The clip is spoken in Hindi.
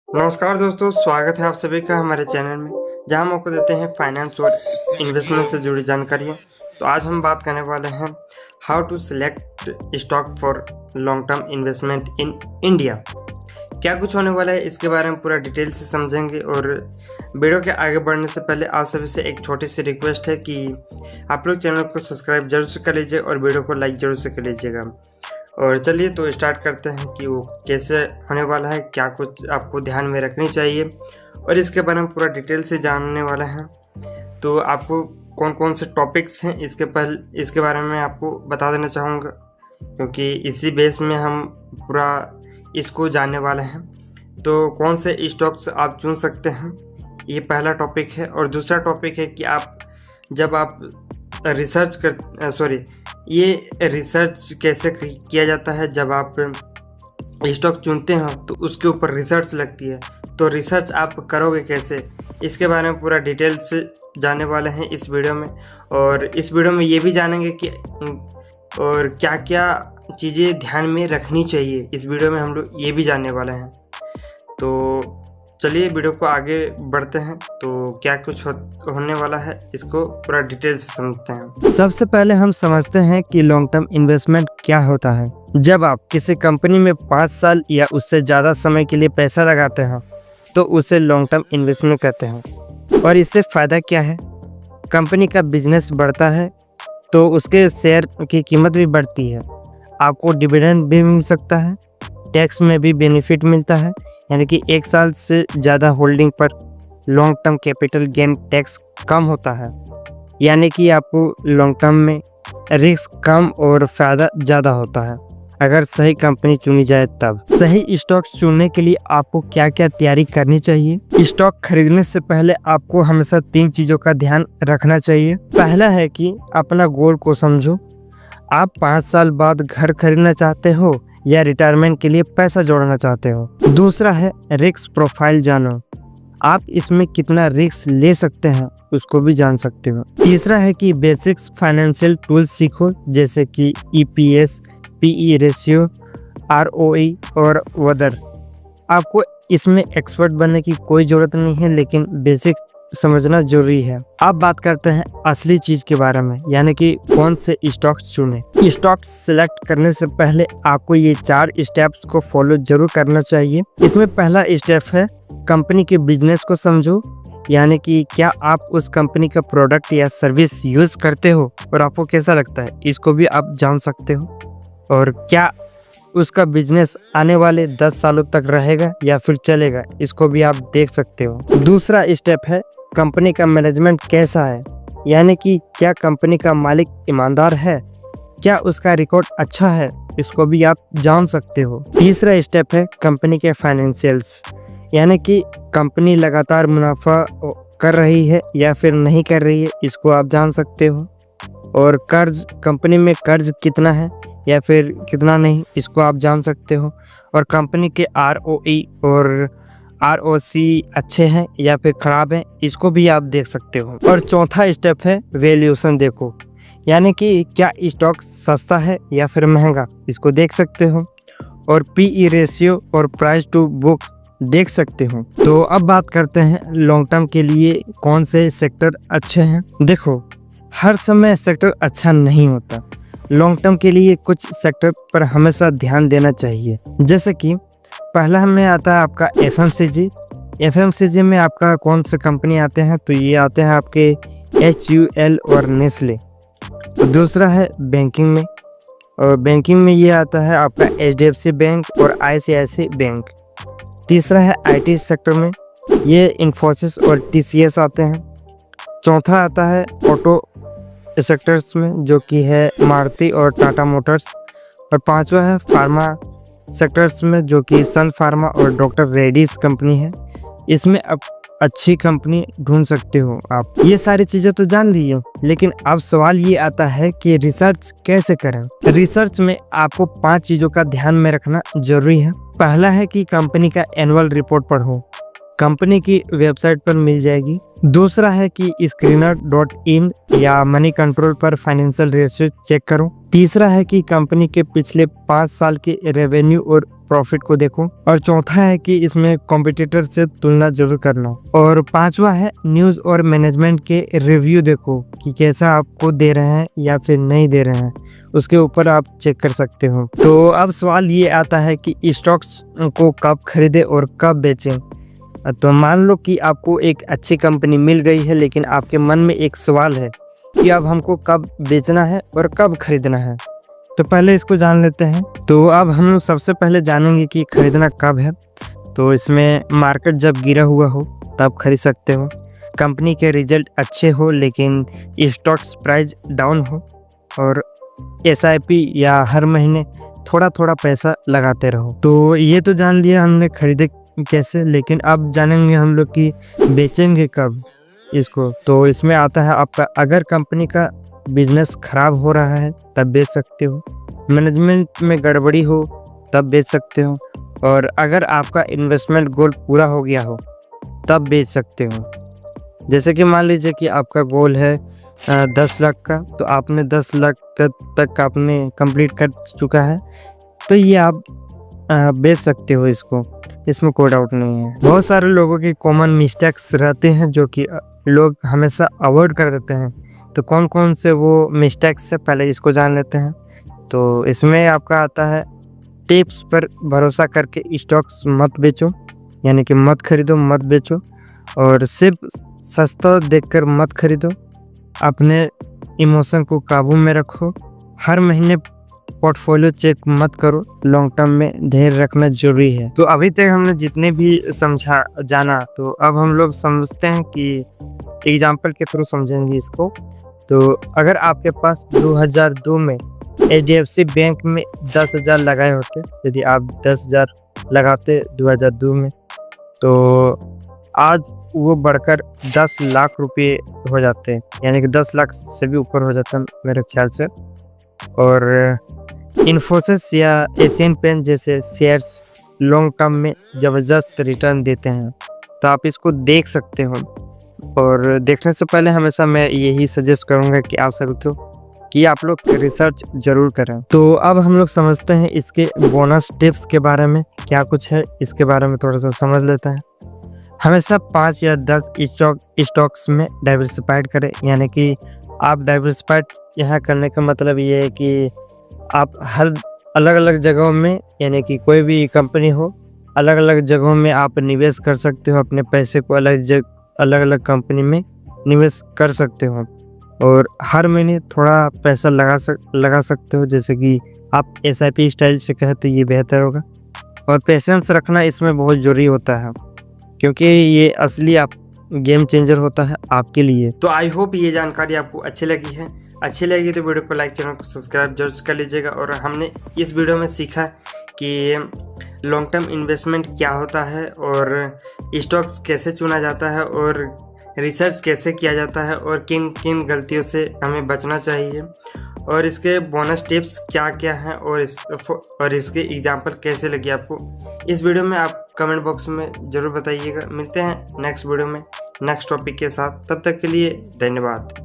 नमस्कार दोस्तों, स्वागत है आप सभी का हमारे चैनल में, जहां हम आपको देते हैं फाइनेंस और इन्वेस्टमेंट से जुड़ी जानकारियां। तो आज हम बात करने वाले हैं how to select stock for long term investment in India. क्या कुछ होने वाला है इसके बारे में पूरा डिटेल से समझेंगे। और वीडियो के आगे बढ़ने से पहले आप सभी से एक छोटी सी रिक्वेस्ट है कि आप लोग चैनल को सब्सक्राइब जरूर से कर लीजिए और वीडियो को लाइक जरूर से कर लीजिएगा। और चलिए तो स्टार्ट करते हैं कि वो कैसे होने वाला है, क्या कुछ आपको ध्यान में रखनी चाहिए और इसके बारे में पूरा डिटेल से जानने वाला है। तो आपको कौन कौन से टॉपिक्स हैं इसके बारे में आपको बता देना चाहूँगा, क्योंकि इसी बेस में हम पूरा इसको जानने वाले हैं। तो कौन से स्टॉक्स आप चुन सकते हैं, ये पहला टॉपिक है। और दूसरा टॉपिक है कि जब आप ये रिसर्च कैसे किया जाता है। जब आप स्टॉक चुनते हो तो उसके ऊपर रिसर्च लगती है, तो रिसर्च आप करोगे कैसे, इसके बारे में पूरा डिटेल से जानने वाले हैं इस वीडियो में। और इस वीडियो में ये भी जानेंगे कि और क्या क्या चीज़ें ध्यान में रखनी चाहिए, इस वीडियो में हम लोग ये भी जानने वाले हैं। तो चलिए वीडियो को आगे बढ़ते हैं। तो क्या कुछ होने वाला है इसको पूरा डिटेल से समझते हैं। सबसे पहले हम समझते हैं कि लॉन्ग टर्म इन्वेस्टमेंट क्या होता है। जब आप किसी कंपनी में 5 साल या उससे ज़्यादा समय के लिए पैसा लगाते हैं तो उसे लॉन्ग टर्म इन्वेस्टमेंट कहते हैं। और इससे फ़ायदा क्या है, कंपनी का बिजनेस बढ़ता है तो उसके शेयर की कीमत भी बढ़ती है, आपको डिविडेंड भी मिल सकता है, टैक्स में भी बेनिफिट मिलता है, यानी कि 1 साल से ज़्यादा होल्डिंग पर long term capital gain tax कम होता है, यानी कि आपको लॉन्ग टर्म में रिस्क कम और फ़ायदा ज़्यादा होता है अगर सही कंपनी चुनी जाए तब। सही स्टॉक चुनने के लिए आपको क्या क्या तैयारी करनी चाहिए। स्टॉक खरीदने से पहले आपको हमेशा 3 चीज़ों का ध्यान रखना चाहिए। पहला है कि अपना गोल को समझो, आप 5 साल बाद घर खरीदना चाहते हो या रिटायरमेंट के लिए पैसा जोड़ना चाहते हो। दूसरा है रिस्क प्रोफाइल जानो, आप इसमें कितना रिस्क ले सकते हैं उसको भी जान सकते हो। तीसरा है कि बेसिक्स फाइनेंशियल टूल्स सीखो, जैसे कि EPS, PE रेशियो, ROE और वदर। आपको इसमें एक्सपर्ट बनने की कोई ज़रूरत नहीं है, लेकिन बेसिक समझना जरूरी है। अब बात करते हैं असली चीज़ के बारे में, यानी कि कौन से स्टॉक चुने। स्टॉक सिलेक्ट करने से पहले आपको ये 4 स्टेप्स को फॉलो जरूर करना चाहिए। इसमें पहला स्टेप है कंपनी के बिजनेस को समझो, यानी कि क्या आप उस कंपनी का प्रोडक्ट या सर्विस यूज़ करते हो और आपको कैसा लगता है, इसको भी आप जान सकते हो। और क्या उसका बिजनेस आने वाले 10 सालों तक रहेगा या फिर चलेगा, इसको भी आप देख सकते हो। दूसरा स्टेप है कंपनी का मैनेजमेंट कैसा है, यानी कि क्या कंपनी का मालिक ईमानदार है, क्या उसका रिकॉर्ड अच्छा है, इसको भी आप जान सकते हो। तीसरा स्टेप है कंपनी के फाइनेंशियल्स, यानी कि कंपनी लगातार मुनाफा कर रही है या फिर नहीं कर रही है, इसको आप जान सकते हो। और कर्ज, कंपनी में कर्ज कितना है या फिर कितना नहीं, इसको आप जान सकते हो। और कंपनी के ROE और ROC अच्छे हैं या फिर ख़राब हैं, इसको भी आप देख सकते हो। और चौथा स्टेप है वैल्यूएशन देखो, यानी कि क्या स्टॉक सस्ता है या फिर महंगा, इसको देख सकते हो। और PE रेशियो और प्राइस टू बुक देख सकते हो। तो अब बात करते हैं लॉन्ग टर्म के लिए कौन से सेक्टर अच्छे हैं। देखो, हर समय सेक्टर अच्छा नहीं होता, लॉन्ग टर्म के लिए कुछ सेक्टर पर हमेशा ध्यान देना चाहिए। जैसे कि पहला में आता है आपका FMCG में आपका कौन से कंपनी आते हैं, तो ये आते हैं आपके HUL और नेस्ले। दूसरा है बैंकिंग में, और बैंकिंग में ये आता है आपका HDFC बैंक और ICICI बैंक। तीसरा है IT सेक्टर में, ये इन्फोसिस और TCS आते हैं। चौथा आता है ऑटो सेक्टर्स में, जो कि है मारुति और टाटा मोटर्स। और पांचवा है फार्मा सेक्टर्स में, जो कि सन फार्मा और डॉक्टर रेड्डीज कंपनी है। इसमें अब अच्छी कंपनी ढूंढ सकते हो आप। ये सारी चीज़ें तो जान ली हो, लेकिन अब सवाल ये आता है कि रिसर्च कैसे करें। रिसर्च में आपको 5 चीज़ों का ध्यान में रखना जरूरी है। पहला है कि कंपनी का एनुअल रिपोर्ट पढ़ो, कंपनी की वेबसाइट पर मिल जाएगी। दूसरा है कि screener.in या मनी कंट्रोल पर फाइनेंशियल रेशियो चेक करो। तीसरा है कि कंपनी के पिछले 5 साल के रेवेन्यू और प्रॉफिट को देखो। और चौथा है कि इसमें कॉम्पिटिटर से तुलना जरूर करना। और पांचवा है न्यूज़ और मैनेजमेंट के रिव्यू देखो कि कैसा आपको दे रहे हैं या फिर नहीं दे रहे हैं, उसके ऊपर आप चेक कर सकते हो। तो अब सवाल ये आता है कि स्टॉक्स को कब खरीदे और कब बेचें। तो मान लो कि आपको एक अच्छी कंपनी मिल गई है, लेकिन आपके मन में एक सवाल है कि अब हमको कब बेचना है और कब खरीदना है। तो पहले इसको जान लेते हैं। तो अब हम लोग सबसे पहले जानेंगे कि खरीदना कब है। तो इसमें मार्केट जब गिरा हुआ हो तब खरीद सकते हो, कंपनी के रिजल्ट अच्छे हो लेकिन स्टॉक्स प्राइस डाउन हो, और SIP या हर महीने थोड़ा थोड़ा पैसा लगाते रहो। तो ये तो जान लिया हमने खरीदे कैसे, लेकिन अब जानेंगे हम लोग कि बेचेंगे कब इसको। तो इसमें आता है आपका, अगर कंपनी का बिजनेस खराब हो रहा है तब बेच सकते हो, मैनेजमेंट में गड़बड़ी हो तब बेच सकते हो, और अगर आपका इन्वेस्टमेंट गोल पूरा हो गया हो तब बेच सकते हो। जैसे कि मान लीजिए कि आपका गोल है 10 लाख का, तो आपने 10 लाख तक आपने कंप्लीट कर चुका है, तो ये आप बेच सकते हो इसको, इसमें कोई डाउट नहीं है। बहुत सारे लोगों की कॉमन मिस्टेक्स रहते हैं जो कि लोग हमेशा अवॉइड कर देते हैं। तो कौन कौन से वो मिस्टेक्स है, पहले इसको जान लेते हैं। तो इसमें आपका आता है, टिप्स पर भरोसा करके स्टॉक्स मत बेचो, यानी कि मत खरीदो मत बेचो, और सिर्फ सस्ता देखकर मत खरीदो, अपने इमोशन को काबू में रखो, हर महीने पोर्टफोलियो चेक मत करो, लॉन्ग टर्म में धैर्य रखना जरूरी है। तो अभी तक हमने जितने भी जाना, तो अब हम लोग समझते हैं कि एग्जाम्पल के थ्रू समझेंगे इसको। तो अगर आपके पास 2002 में HDFC बैंक में 10,000 लगाए होते, यदि आप 10,000 लगाते 2002 में, तो आज वो बढ़कर 10 लाख रुपए हो जाते हैं, यानी कि 10 लाख से भी ऊपर हो जाता है मेरे ख्याल से। और इन्फोसिस या एशियन पेंट जैसे शेयर्स लॉन्ग टर्म में ज़बरदस्त रिटर्न देते हैं, तो आप इसको देख सकते हो। और देखने से पहले हमेशा मैं यही सजेस्ट करूंगा कि आप सभी को कि आप लोग रिसर्च जरूर करें। तो अब हम लोग समझते हैं इसके बोनस टिप्स के बारे में, क्या कुछ है इसके बारे में थोड़ा सा समझ लेते हैं। हमेशा 5 या 10 स्टॉक्स में डाइवर्सिफाइड करें, यानी कि आप डाइवर्सिफाइड यहाँ करने का मतलब ये है कि आप हर अलग अलग जगहों में, यानी कि कोई भी कंपनी हो, अलग अलग जगहों में आप निवेश कर सकते हो, अपने पैसे को अलग अलग कंपनी में निवेश कर सकते हो, और हर महीने थोड़ा पैसा लगा सकते हो। जैसे कि आप SIP स्टाइल से कहें तो ये बेहतर होगा। और पेशेंस रखना इसमें बहुत ज़रूरी होता है, क्योंकि ये असली आप गेम चेंजर होता है आपके लिए। तो आई होप ये जानकारी आपको अच्छी लगी है। अच्छी लगी तो वीडियो को लाइक, चैनल को सब्सक्राइब जरूर कर लीजिएगा। और हमने इस वीडियो में सीखा कि लॉन्ग टर्म इन्वेस्टमेंट क्या होता है, और स्टॉक्स कैसे चुना जाता है, और रिसर्च कैसे किया जाता है, और किन किन गलतियों से हमें बचना चाहिए, और इसके बोनस टिप्स क्या क्या हैं, और इसके एग्जाम्पल कैसे लगे आपको। इस वीडियो में आप कमेंट बॉक्स में ज़रूर बताइएगा। मिलते हैं नेक्स्ट वीडियो में नेक्स्ट टॉपिक के साथ, तब तक के लिए धन्यवाद।